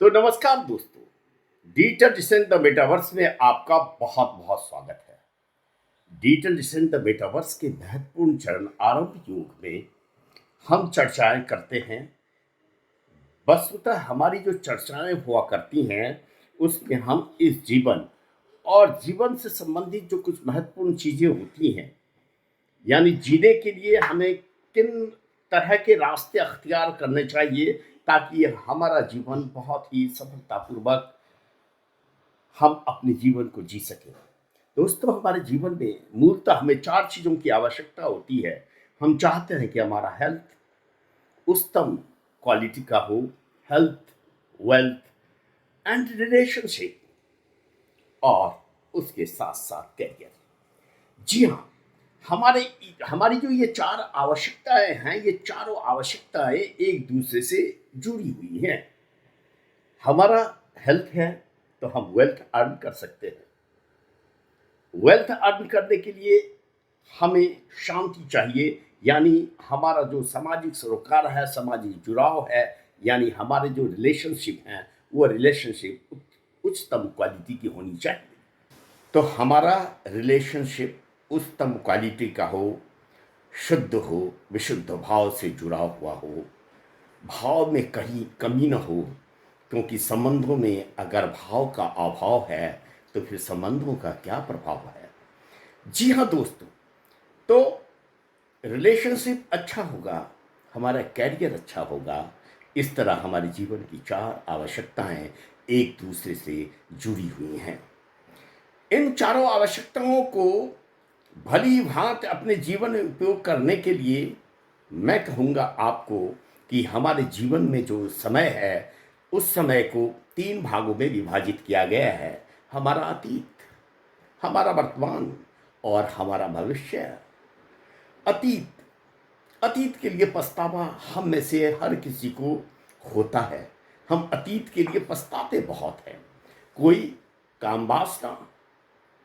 तो नमस्कार दोस्तों, डिजिटल डिसेंट द मेटावर्स में आपका बहुत बहुत स्वागत है। डिजिटल डिसेंट द मेटावर्स के महत्वपूर्ण चरण आरंभ युग में हम चर्चाएं करते हैं। वस्तुतः हमारी जो चर्चाएं हुआ करती हैं उसमें हम इस जीवन और जीवन से संबंधित जो कुछ महत्वपूर्ण चीजें होती हैं, यानी जीने के लिए हमें किन तरह के रास्ते अख्तियार करने चाहिए ताकि हमारा जीवन बहुत ही सफलतापूर्वक हम अपने जीवन को जी सकें। दोस्तों, हमारे जीवन में मूलतः हमें चार चीज़ों की आवश्यकता होती है। हम चाहते हैं कि हमारा हेल्थ उत्तम क्वालिटी का हो, हेल्थ, वेल्थ एंड रिलेशनशिप, और उसके साथ साथ कैरियर। जी हाँ, हमारे हमारी जो ये चार आवश्यकताएं हैं, ये चारों आवश्यकताएं एक दूसरे से जुड़ी हुई हैं। हमारा हेल्थ है तो हम वेल्थ अर्न कर सकते हैं। वेल्थ अर्न करने के लिए हमें शांति चाहिए, यानी हमारा जो सामाजिक सरोकार है, सामाजिक जुड़ाव है, यानी हमारे जो रिलेशनशिप हैं वो रिलेशनशिप उच्चतम क्वालिटी की होनी चाहिए। तो हमारा रिलेशनशिप उच्चतम क्वालिटी का हो, शुद्ध हो, विशुद्ध भाव से जुड़ा हुआ हो, भाव में कहीं कमी न हो, क्योंकि संबंधों में अगर भाव का अभाव है तो फिर संबंधों का क्या प्रभाव है। जी हाँ दोस्तों, तो रिलेशनशिप अच्छा होगा, हमारा कैरियर अच्छा होगा। इस तरह हमारे जीवन की चार आवश्यकताएं एक दूसरे से जुड़ी हुई हैं। इन चारों आवश्यकताओं को भली भांति अपने जीवन में उपयोग करने के लिए मैं कहूँगा आपको कि हमारे जीवन में जो समय है उस समय को तीन भागों में विभाजित किया गया है। हमारा अतीत, हमारा वर्तमान और हमारा भविष्य। अतीत अतीत के लिए पछतावा हम में से हर किसी को होता है। हम अतीत के लिए पछताते बहुत हैं। कोई काम वासना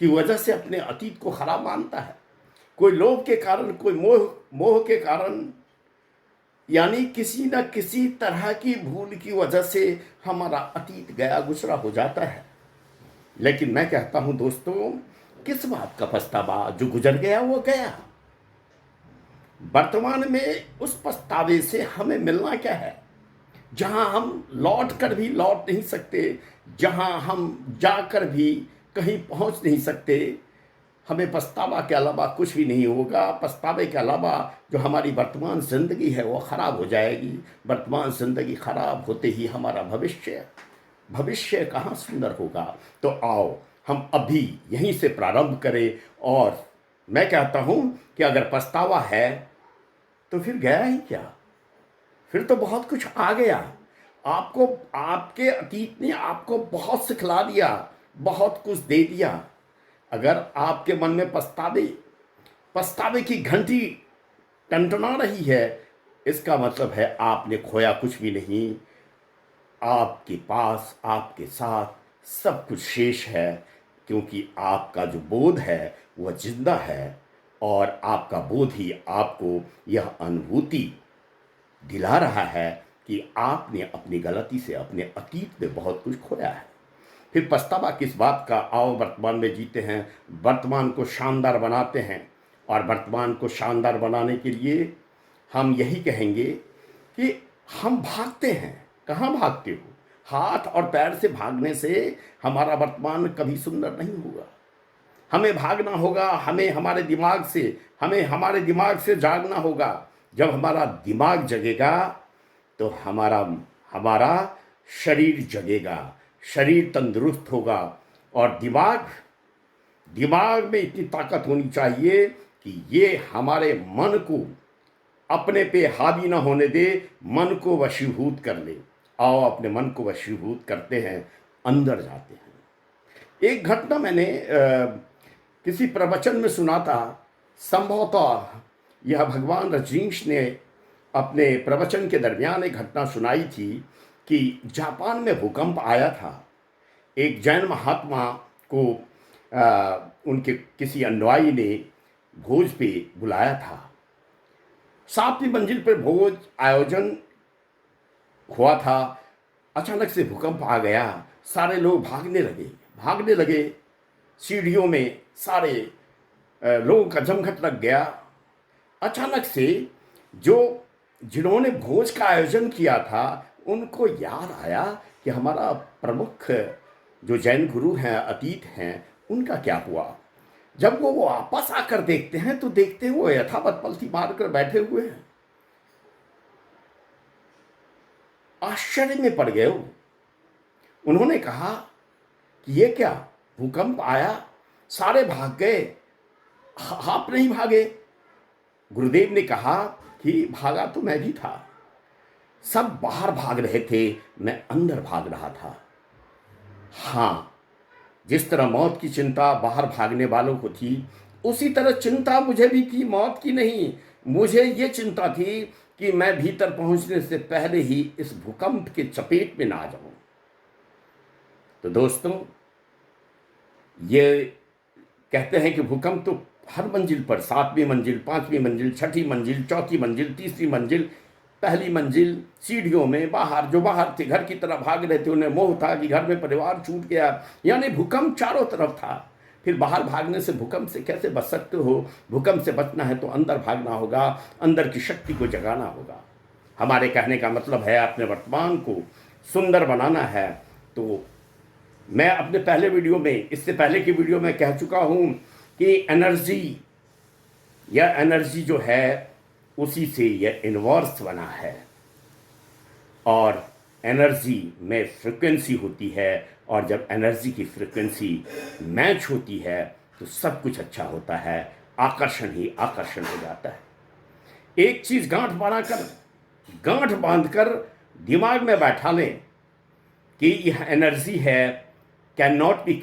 की वजह से अपने अतीत को खराब मानता है, कोई लोभ के कारण, कोई मोह के कारण, यानी किसी न किसी तरह की भूल की वजह से हमारा अतीत गया गुजरा हो जाता है। लेकिन मैं कहता हूं दोस्तों, किस बात का पछतावा, जो गुजर गया वो गया। वर्तमान में उस पछतावे से हमें मिलना क्या है, जहां हम लौट कर भी लौट नहीं सकते, जहां हम जाकर भी कहीं पहुंच नहीं सकते। हमें पछतावा के अलावा कुछ भी नहीं होगा। पछतावे के अलावा जो हमारी वर्तमान जिंदगी है वो खराब हो जाएगी। वर्तमान जिंदगी खराब होते ही हमारा भविष्य भविष्य कहाँ सुंदर होगा। तो आओ हम अभी यहीं से प्रारंभ करें। और मैं कहता हूं कि अगर पछतावा है तो फिर गया ही क्या, फिर तो बहुत कुछ आ गया। आपको, आपके अतीत ने आपको बहुत सिखला दिया, बहुत कुछ दे दिया। अगर आपके मन में पछतावे पछतावे की घंटी टनटना रही है, इसका मतलब है आपने खोया कुछ भी नहीं। आपके पास, आपके साथ सब कुछ शेष है, क्योंकि आपका जो बोध है वह जिंदा है। और आपका बोध ही आपको यह अनुभूति दिला रहा है कि आपने अपनी गलती से अपने अतीत में बहुत कुछ खोया है। फिर पछतावा किस बात का। आओ वर्तमान में जीते हैं, वर्तमान को शानदार बनाते हैं। और वर्तमान को शानदार बनाने के लिए हम यही कहेंगे कि हम भागते हैं। कहाँ भागते हो? हाथ और पैर से भागने से हमारा वर्तमान कभी सुंदर नहीं होगा। हमें भागना होगा, हमें हमारे दिमाग से जागना होगा। जब हमारा दिमाग जगेगा तो हमारा हमारा शरीर जगेगा, शरीर तंदुरुस्त होगा। और दिमाग में इतनी ताकत होनी चाहिए कि ये हमारे मन को अपने पे हावी ना होने दे, मन को वशीभूत कर ले। आओ अपने मन को वशीभूत करते हैं, अंदर जाते हैं। एक घटना मैंने किसी प्रवचन में सुना था। संभवतः यह भगवान रजनीश ने अपने प्रवचन के दरमियान एक घटना सुनाई थी कि जापान में भूकंप आया था। एक जैन महात्मा को उनके किसी अनुयायी ने भोज पे बुलाया था। 7वीं मंजिल पर भोज आयोजन हुआ था। अचानक से भूकंप आ गया, सारे लोग भागने लगे। सीढ़ियों में सारे लोगों का जमघट लग गया। अचानक से जो जिन्होंने भोज का आयोजन किया था उनको याद आया कि हमारा प्रमुख जो जैन गुरु हैं, अतीत हैं, उनका क्या हुआ। जब वो वापस आकर देखते हैं तो देखते हैं वो यथावत पलथी मारकर बैठे हुए हैं। आश्चर्य में पड़ गए वो। उन्होंने कहा कि ये क्या, भूकंप आया, सारे भाग गए, आप नहीं भागे। गुरुदेव ने कहा कि भागा तो मैं भी था, सब बाहर भाग रहे थे, मैं अंदर भाग रहा था। हाँ, जिस तरह मौत की चिंता बाहर भागने वालों को थी, उसी तरह चिंता मुझे भी थी, मौत की नहीं। मुझे ये चिंता थी कि मैं भीतर पहुंचने से पहले ही इस भूकंप के चपेट में ना आ जाऊं। तो दोस्तों, ये कहते हैं कि भूकंप तो हर मंजिल पर, 7वीं मंजिल, 5वीं मंजिल, 6ठी मंजिल, 4थी मंजिल, 3री मंजिल, पहली मंजिल, सीढ़ियों में बाहर, जो बाहर थे घर की तरफ भाग रहे थे, उन्हें मोह था कि घर में परिवार छूट गया, यानी भूकंप चारों तरफ था। फिर बाहर भागने से भूकंप से कैसे बच सकते हो? भूकंप से बचना है तो अंदर भागना होगा, अंदर की शक्ति को जगाना होगा। हमारे कहने का मतलब है अपने वर्तमान को सुंदर बनाना है। तो मैं अपने पहले वीडियो में, इससे पहले की वीडियो में कह चुका हूं कि एनर्जी जो है उसी से यह इन्वर्स बना है, और एनर्जी में फ्रिक्वेंसी होती है, और जब एनर्जी की फ्रिक्वेंसी मैच होती है तो सब कुछ अच्छा होता है, आकर्षण ही आकर्षण हो जाता है। एक चीज गांठ बांधकर दिमाग में बैठा लें कि यह एनर्जी है, can not be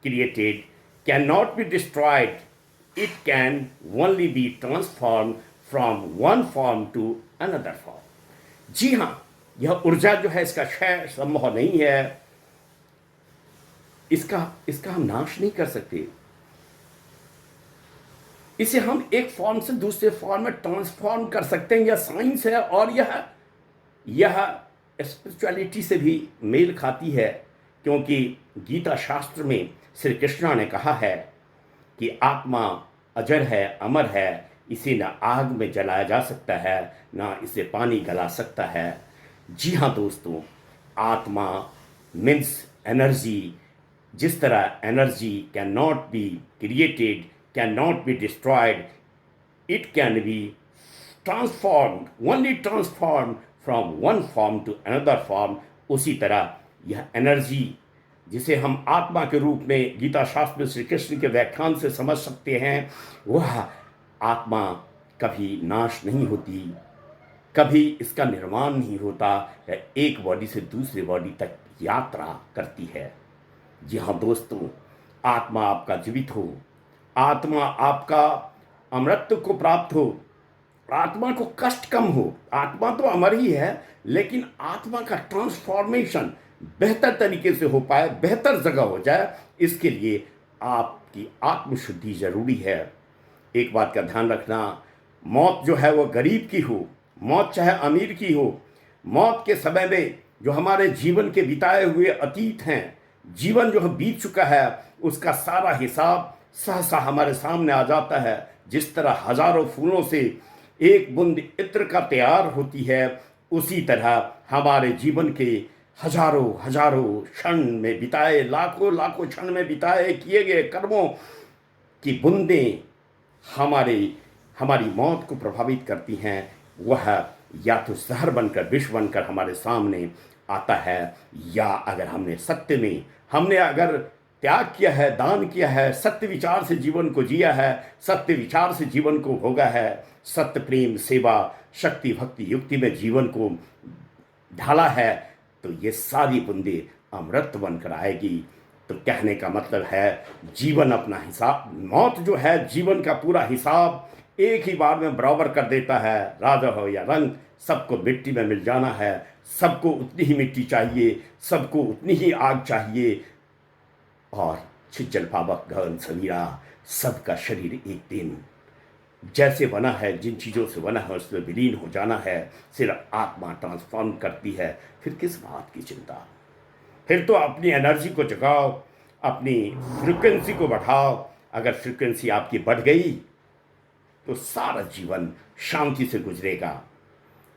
created, can not be destroyed, it can only be transform from one form to another form. जी हाँ, यह ऊर्जा जो है, इसका क्षय संभव नहीं है, इसका हम नाश नहीं कर सकते। इसे हम एक फॉर्म से दूसरे फॉर्म में ट्रांसफॉर्म कर सकते हैं। यह साइंस है, और यह स्पिरिचुअलिटी से भी मेल खाती है, क्योंकि गीता शास्त्र में श्री कृष्ण ने कहा है कि आत्मा अजर है, अमर है, इसे ना आग में जलाया जा सकता है, ना इसे पानी गला सकता है। जी हाँ दोस्तों, आत्मा मीन्स एनर्जी। जिस तरह energy can not be created, can not be destroyed, it can be transformed, only transformed from one form to another form, उसी तरह यह एनर्जी जिसे हम आत्मा के रूप में गीता शास्त्र में श्री कृष्ण के व्याख्यान से समझ सकते हैं, वह आत्मा कभी नाश नहीं होती, कभी इसका निर्माण नहीं होता, एक बॉडी से दूसरी बॉडी तक यात्रा करती है। जी हाँ दोस्तों, आत्मा आपका जीवित हो, आत्मा आपका अमृत को प्राप्त हो, आत्मा को कष्ट कम हो। आत्मा तो अमर ही है, लेकिन आत्मा का ट्रांसफॉर्मेशन बेहतर तरीके से हो पाए, बेहतर जगह हो जाए, इसके लिए आपकी आत्मशुद्धि जरूरी है। एक बात का ध्यान रखना, मौत जो है वो गरीब की हो, मौत चाहे अमीर की हो, मौत के समय में जो हमारे जीवन के बिताए हुए अतीत हैं, जीवन जो बीत चुका है, उसका सारा हिसाब सहसा हमारे सामने आ जाता है। जिस तरह हजारों फूलों से एक बूंद इत्र का तैयार होती है, उसी तरह हमारे जीवन के हजारों हजारों क्षण में बिताए, लाखों लाखों क्षण में बिताए किए गए कर्मों की बूंदें हमारी मौत को प्रभावित करती हैं। वह या तो जहर बनकर, विष बनकर हमारे सामने आता है, या अगर हमने अगर त्याग किया है, दान किया है, सत्य विचार से जीवन को जिया है, सत्य विचार से जीवन को भोगा है, सत्य प्रेम सेवा शक्ति भक्ति युक्ति में जीवन को ढाला है, तो ये सारी बूंदें अमृत बनकर आएगी। तो कहने का मतलब है, जीवन अपना हिसाब, मौत जो है जीवन का पूरा हिसाब एक ही बार में बराबर कर देता है। राजा हो या रंग, सबको मिट्टी में मिल जाना है, सबको उतनी ही मिट्टी चाहिए, सबको उतनी ही आग चाहिए, और छिज्जल पावक गहन समीरा, सबका शरीर एक दिन जैसे बना है, जिन चीज़ों से बना है उसमें विलीन हो जाना है, सिर्फ आत्मा ट्रांसफॉर्म करती है। फिर किस बात की चिंता? फिर तो अपनी एनर्जी को जगाओ, अपनी फ्रिक्वेंसी को बढ़ाओ। अगर फ्रिक्वेंसी आपकी बढ़ गई तो सारा जीवन शांति से गुजरेगा।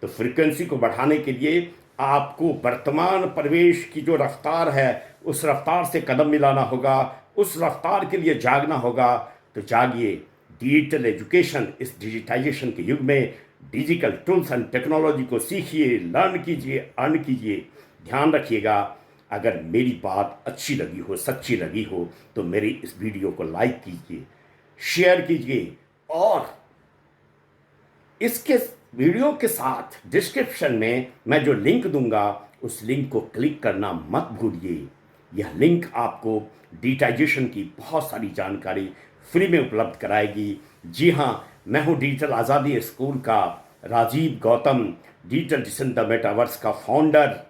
तो फ्रिक्वेंसी को बढ़ाने के लिए आपको वर्तमान परिवेश की जो रफ्तार है उस रफ्तार से कदम मिलाना होगा, उस रफ्तार के लिए जागना होगा। तो जागिए। डिजिटल एजुकेशन, इस डिजिटाइजेशन के युग में डिजिटल टूल्स एंड टेक्नोलॉजी को सीखिए, लर्न कीजिए, अर्न कीजिए। ध्यान रखिएगा, अगर मेरी बात अच्छी लगी हो, सच्ची लगी हो, तो मेरी इस वीडियो को लाइक कीजिए, शेयर कीजिए, और इसके वीडियो के साथ डिस्क्रिप्शन में मैं जो लिंक दूंगा उस लिंक को क्लिक करना मत भूलिए। यह लिंक आपको डिजिटाइजेशन की बहुत सारी जानकारी फ्री में उपलब्ध कराएगी। जी हाँ, मैं हूँ डिजिटल आज़ादी स्कूल का Rajeev Gautam, digital descent the metaverse का फाउंडर।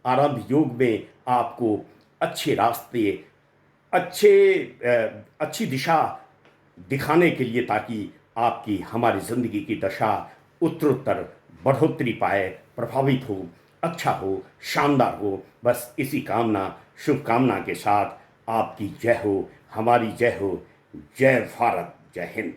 आरंभ योग में आपको अच्छे रास्ते, अच्छी दिशा दिखाने के लिए, ताकि आपकी हमारी ज़िंदगी की दशा उत्तरोत्तर बढ़ोतरी पाए, प्रभावित हो, अच्छा हो, शानदार हो। बस इसी कामना, शुभकामना के साथ आपकी जय हो, हमारी जय हो। जय भारत, जय हिंद।